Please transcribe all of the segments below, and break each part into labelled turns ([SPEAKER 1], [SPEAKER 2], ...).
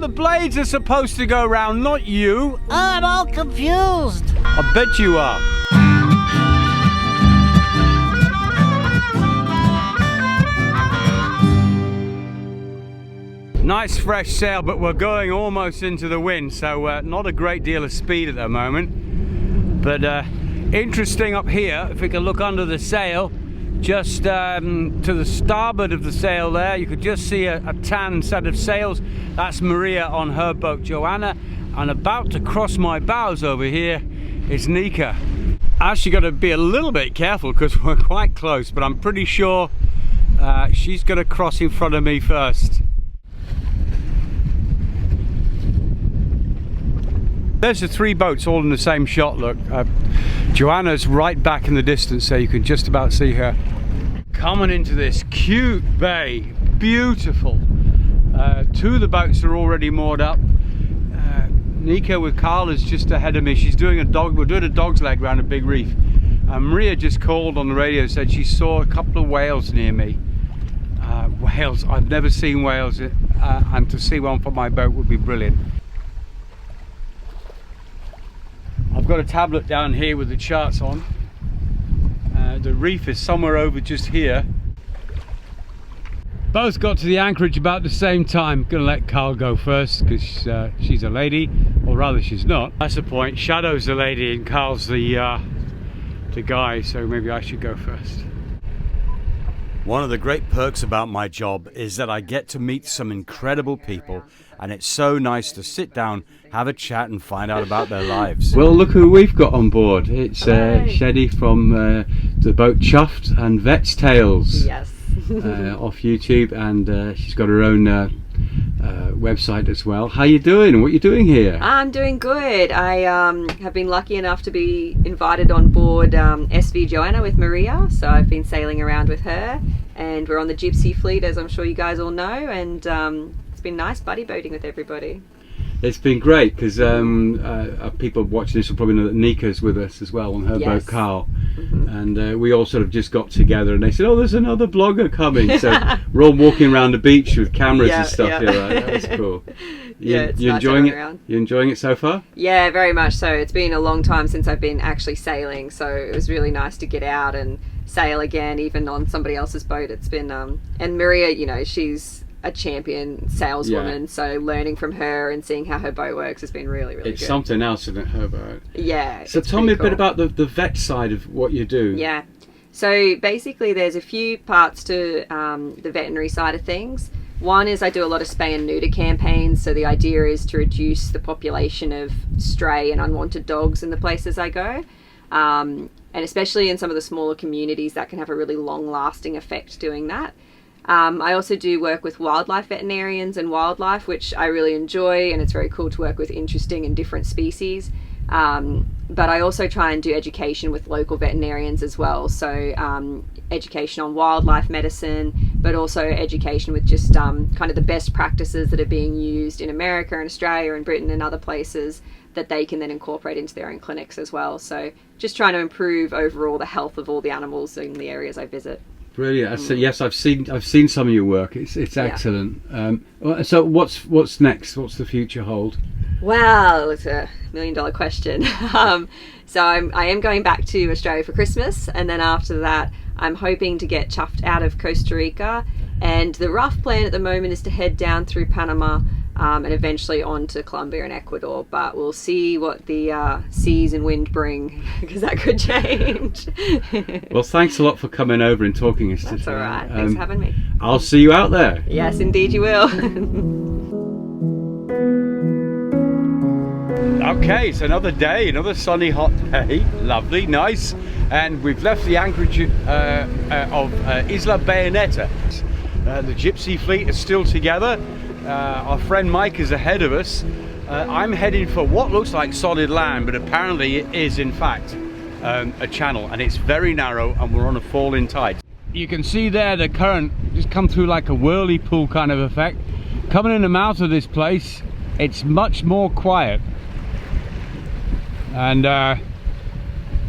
[SPEAKER 1] the blades are supposed to go round, not you.
[SPEAKER 2] I'm all confused.
[SPEAKER 1] I bet you are. Nice fresh sail, but we're going almost into the wind, so not a great deal of speed at the moment. But interesting up here, if we can look under the sail, just to the starboard of the sail there, you could just see a tan set of sails. That's Maria on her boat, Joanna, and about to cross my bows over here is Nika. Actually got to be a little bit careful because we're quite close, but I'm pretty sure she's going to cross in front of me first. There's the three boats all in the same shot, look. Joanna's right back in the distance, so you can just about see her. Coming into this cute bay, beautiful. Two of the boats are already moored up. Nika with Carl is just ahead of me. She's doing we're doing a dog's leg around a big reef. Maria just called on the radio, said she saw a couple of whales near me. Whales, I've never seen whales, and to see one from my boat would be brilliant. I've got a tablet down here with the charts on. The reef is somewhere over just here. Both got to the anchorage about the same time. Gonna let Carl go first because she's a lady, or rather she's not. That's the point. Shadow's the lady and Carl's the guy, so maybe I should go first. One of the great perks about my job is that I get to meet some incredible people, and it's so nice to sit down, have a chat and find out about their lives. Well, look who we've got on board. It's Sheddy from the boat Chuffed and Vet's Tales.
[SPEAKER 3] Yes.
[SPEAKER 1] Off YouTube, and she's got her own website as well. How you doing and what you doing here?
[SPEAKER 3] I'm doing good. I have been lucky enough to be invited on board SV Joanna with Maria, so I've been sailing around with her, and we're on the Gypsy fleet, as I'm sure you guys all know, and it's been nice buddy boating with everybody. It's been great because people watching this will probably know that Nika's with us as well on her boat Carl. And we all sort of just got together and they said, oh, there's another blogger coming. So we're all walking around the beach with cameras and stuff. Yeah, right? That was cool. You enjoying it? You enjoying it so far? Yeah, very much so. It's been a long time since I've been actually sailing, so it was really nice to get out and sail again, even on somebody else's boat. It's been and Maria, you know, she's a champion saleswoman, so learning from her and seeing how her boat works has been really good. It's something else, isn't it, her boat? Yeah. So tell me a bit about the vet side of what you do. Yeah. So basically there's a few parts to the veterinary side of things. One is I do a lot of spay and neuter campaigns, so the idea is to reduce the population of stray and unwanted dogs in the places I go. And especially in some of the smaller communities, that can have a really long-lasting effect doing that. I also do work with wildlife veterinarians and wildlife, which I really enjoy, and it's very cool to work with interesting and different species. But I also try and do education with local veterinarians as well. So education on wildlife medicine, but also education with just kind of the best practices that are being used in America and Australia and Britain and other places that they can then incorporate into their own clinics as well. So just trying to improve overall the health of all the animals in the areas I visit. Brilliant. So yes, I've seen some of your work. It's excellent. So what's next? What's the future hold? Well, it's a $1 million question. So I am going back to Australia for Christmas, and then after that I'm hoping to get chuffed out of Costa Rica, and the rough plan at the moment is to head down through Panama and eventually on to Colombia and Ecuador, but we'll see what the seas and wind bring, because that could change. Well, thanks a lot for coming over and talking to us today. That's all right. Thanks for having me. I'll see you out there. Yes, indeed you will. Okay, it's another day, another sunny, hot day. Lovely, nice. And we've left the anchorage of Isla Bayonetta. The Gypsy fleet is still together. Our friend Mike is ahead of us. I'm heading for what looks like solid land, but apparently it is in fact a channel, and it's very narrow, and we're on a fall-in tide. You can see there the current just come through like a whirlpool kind of effect. Coming in and out of this place, it's much more quiet. And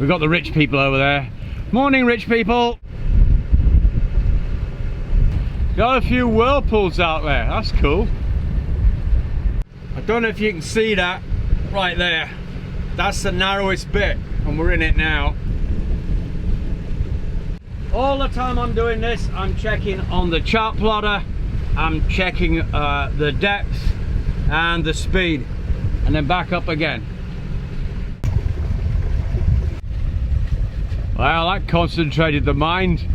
[SPEAKER 3] we've got the rich people over there. Morning, rich people. Got a few whirlpools out there, that's cool.
[SPEAKER 1] Don't know if you can see that right there. That's the narrowest bit, and we're in it now. All the time I'm doing this, I'm checking on the chart plotter, I'm checking the depth and the speed, and then back up again. Well, that concentrated the mind.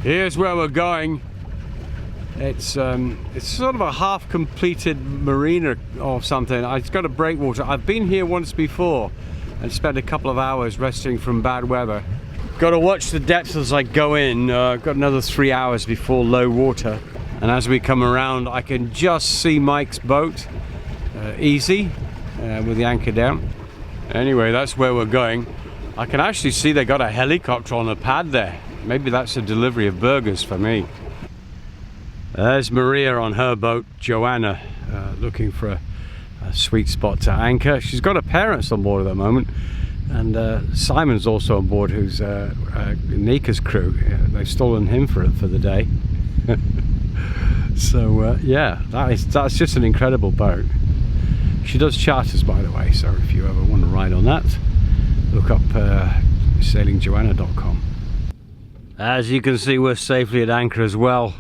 [SPEAKER 1] Here's where we're going. It's sort of a half-completed marina or something. It's got a breakwater. I've been here once before and spent a couple of hours resting from bad weather. Got to watch the depth as I go in. Got another 3 hours before low water, and as we come around, I can just see Mike's boat, easy, with the anchor down. Anyway, that's where we're going. I can actually see they got a helicopter on the pad there. Maybe that's a delivery of burgers for me. There's Maria on her boat, Joanna, looking for a sweet spot to anchor. She's got her parents on board at the moment, and Simon's also on board, who's Nika's crew. They've stolen him for the day. So yeah, that's just an incredible boat. She does charters, by the way, so if you ever want to ride on that, look up sailingjoanna.com. As you can see, we're safely at anchor as well.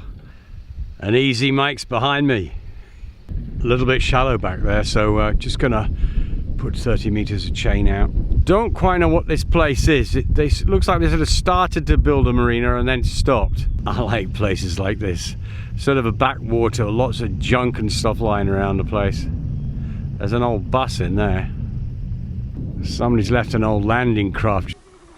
[SPEAKER 1] And easy Mike's behind me. A little bit shallow back there, so just gonna put 30 meters of chain out. Don't quite know what this place is. It looks like they sort of started to build a marina and then stopped. I like places like this. Sort of a backwater, lots of junk and stuff lying around the place. There's an old bus in there. Somebody's left an old landing craft.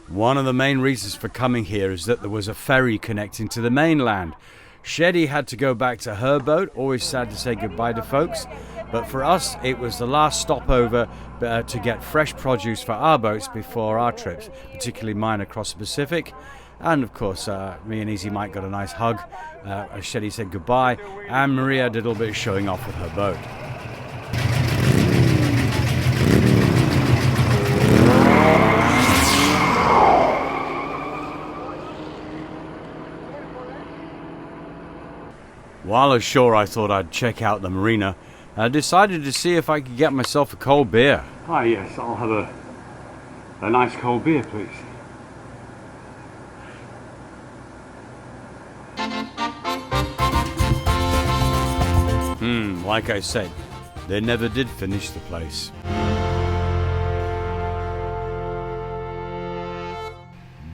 [SPEAKER 1] One of the main reasons for coming here is that there was a ferry connecting to the mainland. Sheddy had to go back to her boat, always sad to say goodbye to folks, but for us it was the last stopover to get fresh produce for our boats before our trips, particularly mine across the Pacific. And of course me and Easy Mike got a nice hug as Sheddy said goodbye, and Maria did a little bit of showing off with her boat. While ashore, I thought I'd check out the marina. I decided to see if I could get myself a cold beer. Ah yes, I'll have a nice cold beer, please. Like I said, they never did finish the place.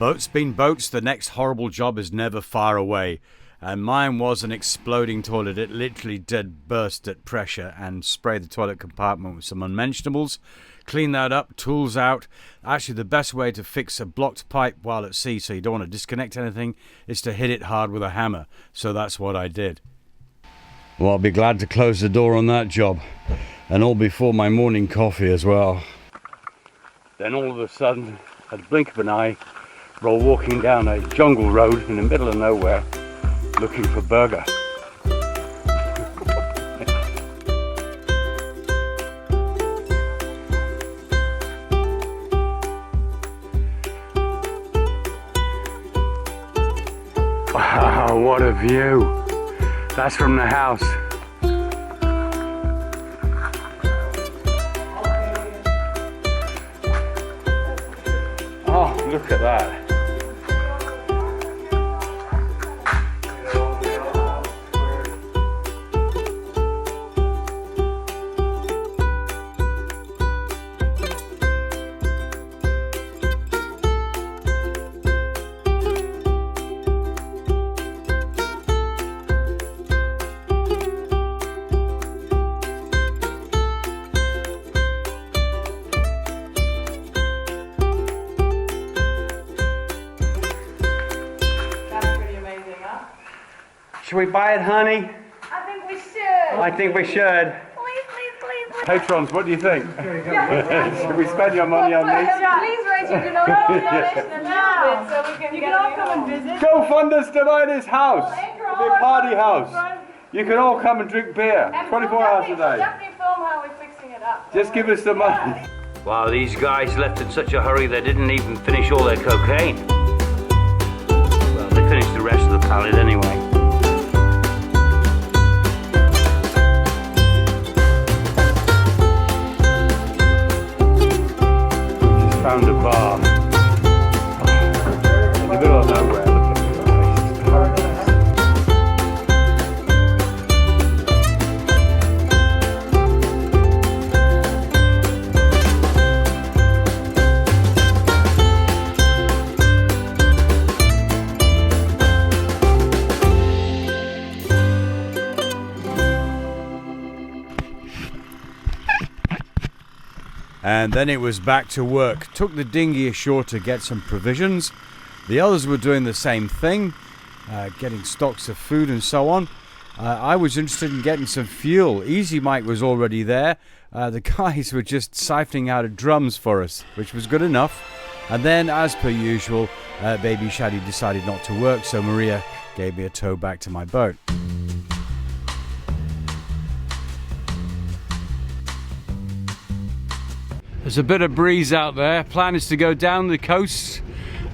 [SPEAKER 1] Boats being boats, the next horrible job is never far away. And mine was an exploding toilet. It literally did burst at pressure and spray the toilet compartment with some unmentionables. Clean that up, tools out. Actually, the best way to fix a blocked pipe while at sea, so you don't want to disconnect anything, is to hit it hard with a hammer. So that's what I did. Well, I'll be glad to close the door on that job. And all before my morning coffee as well. Then all of a sudden, at the blink of an eye, we're walking down a jungle road in the middle of nowhere, looking for burger. Wow, what a view. That's from the house. Oh, look at that. Should we buy it, honey?
[SPEAKER 4] I think we should.
[SPEAKER 1] I think we should.
[SPEAKER 4] Please.
[SPEAKER 1] Patrons, what do you think? Should we spend your money on these?
[SPEAKER 4] Please raise your donation now, so we can all come and visit.
[SPEAKER 1] Go fund us to buy this house. It'll be a party house. You can all come and drink beer 24 hours a day.
[SPEAKER 4] Definitely film how we're fixing it up.
[SPEAKER 1] Just give us the money. Wow, these guys left in such a hurry they didn't even finish all their cocaine. Well, to finish the rest of the pallet anyway. Just found a bar. In the middle of nowhere. Look at this place. And then it was back to work. Took the dinghy ashore to get some provisions. The others were doing the same thing, getting stocks of food and so on. I was interested in getting some fuel. Easy Mike was already there. The guys were just siphoning out of drums for us, which was good enough. And then, as per usual, baby Shaddy decided not to work, so Maria gave me a tow back to my boat. There's a bit of breeze out there. Plan is to go down the coast.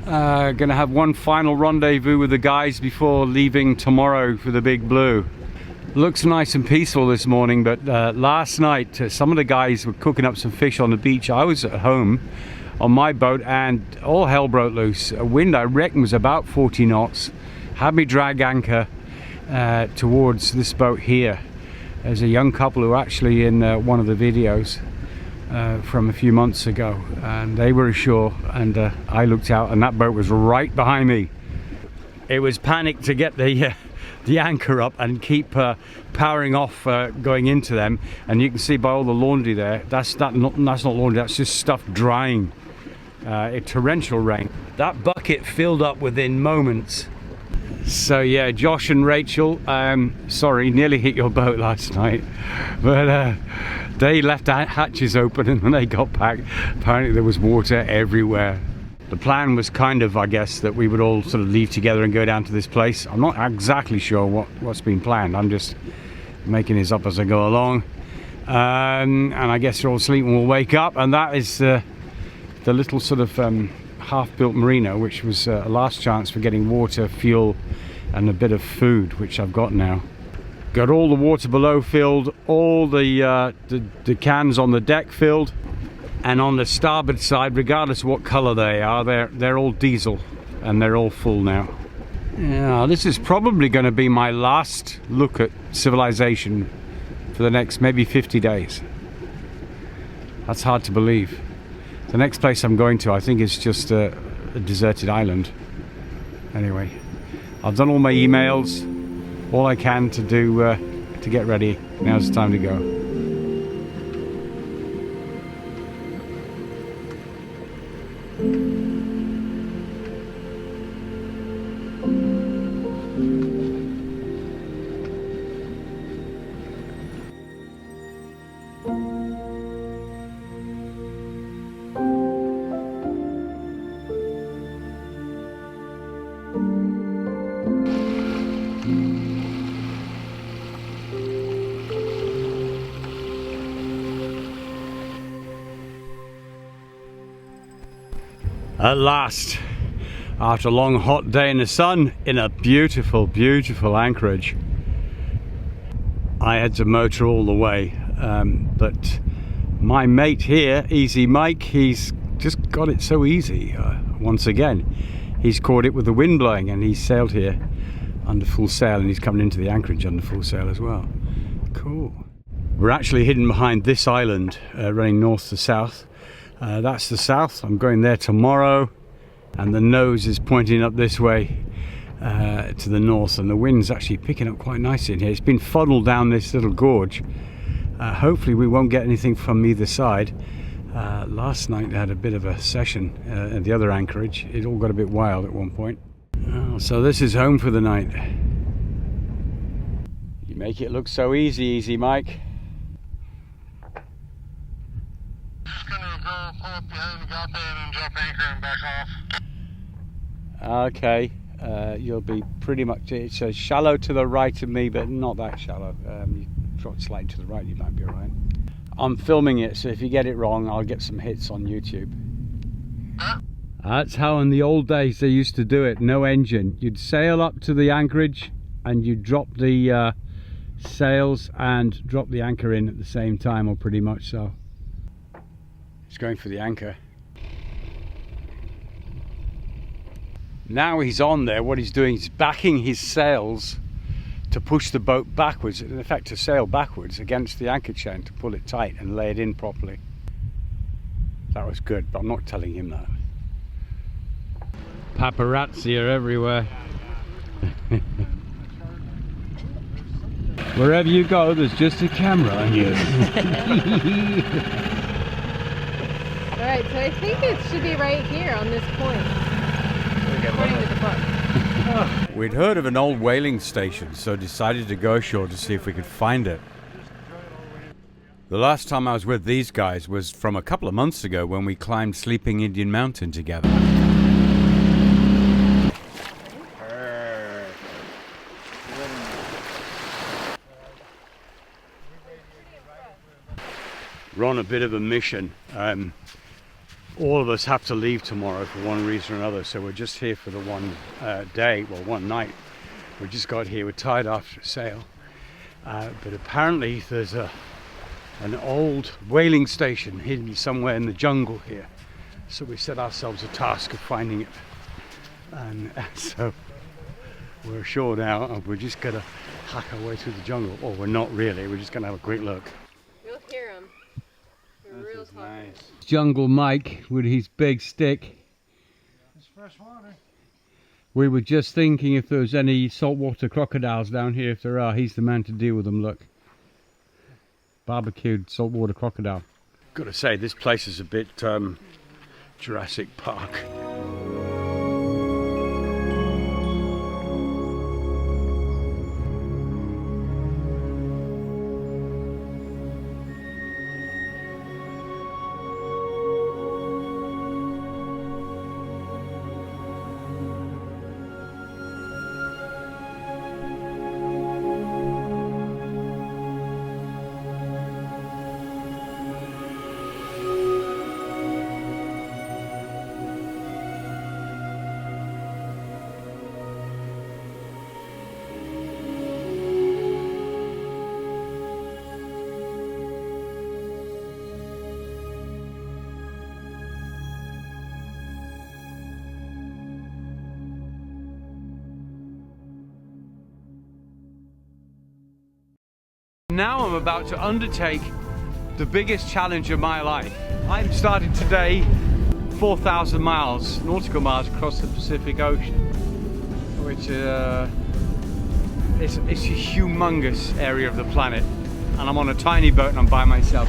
[SPEAKER 1] Gonna have one final rendezvous with the guys before leaving tomorrow for the Big Blue. Looks nice and peaceful this morning, but last night some of the guys were cooking up some fish on the beach. I was at home on my boat and all hell broke loose. A wind I reckon was about 40 knots. Had me drag anchor towards this boat here. There's a young couple who are actually in one of the videos from a few months ago, and they were ashore, and I looked out and that boat was right behind me. It was panic to get the anchor up and keep powering off going into them, and you can see by all the laundry there, that's not laundry, that's just stuff drying. A torrential rain. That bucket filled up within moments. So yeah, Josh and Rachel, sorry, nearly hit your boat last night, but they left the hatches open, and when they got back, apparently there was water everywhere. The plan was kind of, I guess, that we would all sort of leave together and go down to this place. I'm not exactly sure what's been planned. I'm just making this up as I go along. And I guess they're all sleeping, we'll wake up, and that is the little sort of half-built marina, which was a last chance for getting water, fuel, and a bit of food, which I've got now. Got all the water below filled, all the cans on the deck filled, and on the starboard side, regardless of what colour they are, they're all diesel, and they're all full now. Yeah, this is probably going to be my last look at civilization for the next maybe 50 days. That's hard to believe. The next place I'm going to, I think, is just a deserted island. Anyway, I've done all my emails, all I can to do to get ready. Now's the time to go. At last, after a long hot day in the sun, in a beautiful, beautiful anchorage. I had to motor all the way, but my mate here, Easy Mike, he's just got it so easy. Once again, he's caught it with the wind blowing, and he's sailed here under full sail, and he's coming into the anchorage under full sail as well. Cool. We're actually hidden behind this island, running north to south. That's the south. I'm going there tomorrow, and the nose is pointing up this way to the north, and the wind's actually picking up quite nicely in here. It's been funneled down this little gorge. Hopefully we won't get anything from either side. Last night they had a bit of a session at the other anchorage. It all got a bit wild at one point. So this is home for the night. You make it look so easy, Easy Mike.
[SPEAKER 5] Pull up behind the drop in and drop anchor and back off.
[SPEAKER 1] Okay, you'll be pretty much, it's shallow to the right of me, but not that shallow. You drop slightly to the right, you might be alright. I'm filming it, so if you get it wrong, I'll get some hits on YouTube.
[SPEAKER 5] Huh?
[SPEAKER 1] That's how in the old days they used to do it, no engine. You'd sail up to the anchorage and you'd drop the sails and drop the anchor in at the same time, or pretty much so. He's going for the anchor. Now he's on there, what he's doing is backing his sails to push the boat backwards, in effect to sail backwards against the anchor chain to pull it tight and lay it in properly. That was good, but I'm not telling him that. Paparazzi are everywhere. Wherever you go, there's just a camera on you.
[SPEAKER 4] Alright, so I think it should be right here on this point. According to the book.
[SPEAKER 1] We'd heard of an old whaling station, so decided to go ashore to see if we could find it. The last time I was with these guys was from a couple of months ago when we climbed Sleeping Indian Mountain together. We're on a bit of a mission. All of us have to leave tomorrow for one reason or another, so we're just here for the one day, well, one night. We just got here, we're tired after a sail. But apparently there's an old whaling station hidden somewhere in the jungle here. So we set ourselves a task of finding it. And so we're ashore now, and we're just gonna hack our way through the jungle. Or we're not really, we're just gonna have a quick look.
[SPEAKER 4] You'll hear them. They're real talk.
[SPEAKER 1] Nice. Jungle Mike with his big stick.
[SPEAKER 5] It's fresh water.
[SPEAKER 1] We were just thinking if there was any saltwater crocodiles down here. If there are, he's the man to deal with them. Look. Barbecued saltwater crocodile. Gotta say, this place is a bit Jurassic Park. Now I'm about to undertake the biggest challenge of my life. I'm starting today 4,000 miles, nautical miles across the Pacific Ocean, which it's a humongous area of the planet, and I'm on a tiny boat and I'm by myself.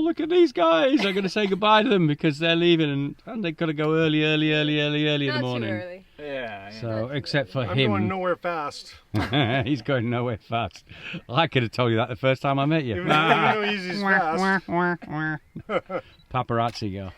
[SPEAKER 1] Look at these guys. I'm going to say goodbye to them because they're leaving, and they've got to go early in the morning.
[SPEAKER 4] Too early.
[SPEAKER 5] Yeah.
[SPEAKER 1] So, except for
[SPEAKER 5] I'm
[SPEAKER 1] him.
[SPEAKER 5] going nowhere fast.
[SPEAKER 1] He's going nowhere fast. I could have told you that the first time I met you.
[SPEAKER 5] Even though he's fast.
[SPEAKER 1] Paparazzi girl.